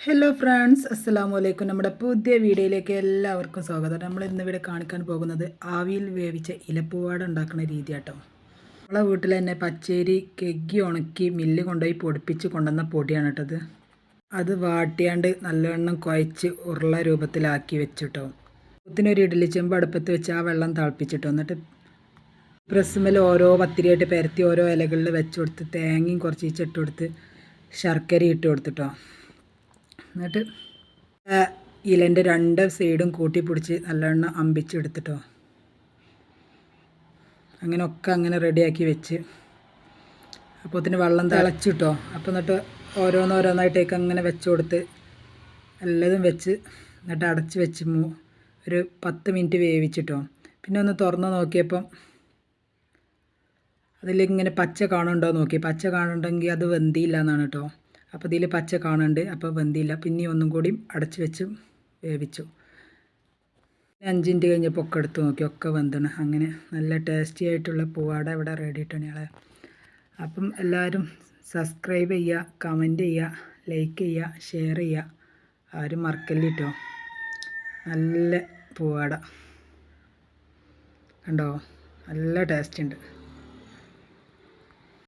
Hello friends, അസ്സലാമു അലൈക്കും. നമ്മുടെ പുതിയ വീഡിയോയിലേക്ക് എല്ലാവർക്കും സ്വാഗതം. നമ്മൾ ഇന്നിവിടെ കാണിക്കാൻ പോകുന്നത് ആവിയിൽ വേവിച്ച ഇലപ്പൂവാട ഉണ്ടാക്കുന്ന രീതി കേട്ടോ. നമ്മളെ വീട്ടിൽ തന്നെ പച്ചരി കെഗ്ഗി ഉണക്കി മില്ല് കൊണ്ടുപോയി പൊടിപ്പിച്ച് കൊണ്ടുവന്ന പൊടിയാണ് കേട്ടത്. അത് വാട്ടിയാണ്ട് നല്ലവണ്ണം കുഴച്ച് ഉരുള രൂപത്തിലാക്കി വെച്ചിട്ടോ. ഇതിനൊരു ഇഡ്ഡലി ചെമ്പ് അടുപ്പത്ത് വെച്ച് ആ വെള്ളം തിളപ്പിച്ചിട്ടോ. എന്നിട്ട് പ്രസ്സുമ്മേൽ ഓരോ പത്തിരിയായിട്ട് പരത്തി ഓരോ ഇലകളിൽ വെച്ച് കൊടുത്ത് തേങ്ങയും കുറച്ച് ഇട്ട് കൊടുത്ത് ശർക്കര ഇട്ട് കൊടുത്തിട്ടോ. എന്നിട്ട് ഇലൻ്റെ രണ്ട് സൈഡും കൂട്ടി പിടിച്ച് നല്ലവണ്ണം അമ്പിച്ചെടുത്തിട്ടോ. അങ്ങനെ റെഡിയാക്കി വെച്ച് അപ്പോൾ ഇതിന് വെള്ളം തിളച്ചിട്ടോ. അപ്പോൾ എന്നിട്ട് ഓരോന്നോരോന്നായിട്ടേക്ക് അങ്ങനെ വെച്ച് കൊടുത്ത് എല്ലതും വെച്ച് എന്നിട്ട് അടച്ച് വെച്ച് ഒരു 10 മിനിറ്റ് വേവിച്ചിട്ടോ. പിന്നെ ഒന്ന് തുറന്ന് നോക്കിയപ്പം അതിലിങ്ങനെ പച്ച കാണുന്നുണ്ടോ നോക്കി. പച്ച കാണുന്നുണ്ടെങ്കിൽ അത് വെന്തിയില്ല എന്നാണ് കേട്ടോ. അപ്പോൾ ഇതിൽ പച്ച കാണുന്നുണ്ട്, അപ്പോൾ വെന്തില്ല. പിന്നെ ഒന്നും കൂടി അടച്ച് വെച്ച് വേവിച്ചു. 5 മിനിറ്റ് കഴിഞ്ഞപ്പോൾ ഒക്കെ എടുത്ത് നോക്കി, ഒക്കെ വെന്തണ്. അങ്ങനെ നല്ല ടേസ്റ്റി ആയിട്ടുള്ള പൂവാട ഇവിടെ റെഡി ആയിട്ടാണ് ഞങ്ങൾ. അപ്പം എല്ലാവരും സബ്സ്ക്രൈബ് ചെയ്യുക, കമൻറ്റ് ചെയ്യുക, ലൈക്ക് ചെയ്യുക, ഷെയർ ചെയ്യുക. ആരും മറക്കല്ലിട്ടോ. നല്ല പൂവാട കണ്ടോ, നല്ല ടേസ്റ്റ് ഉണ്ട്.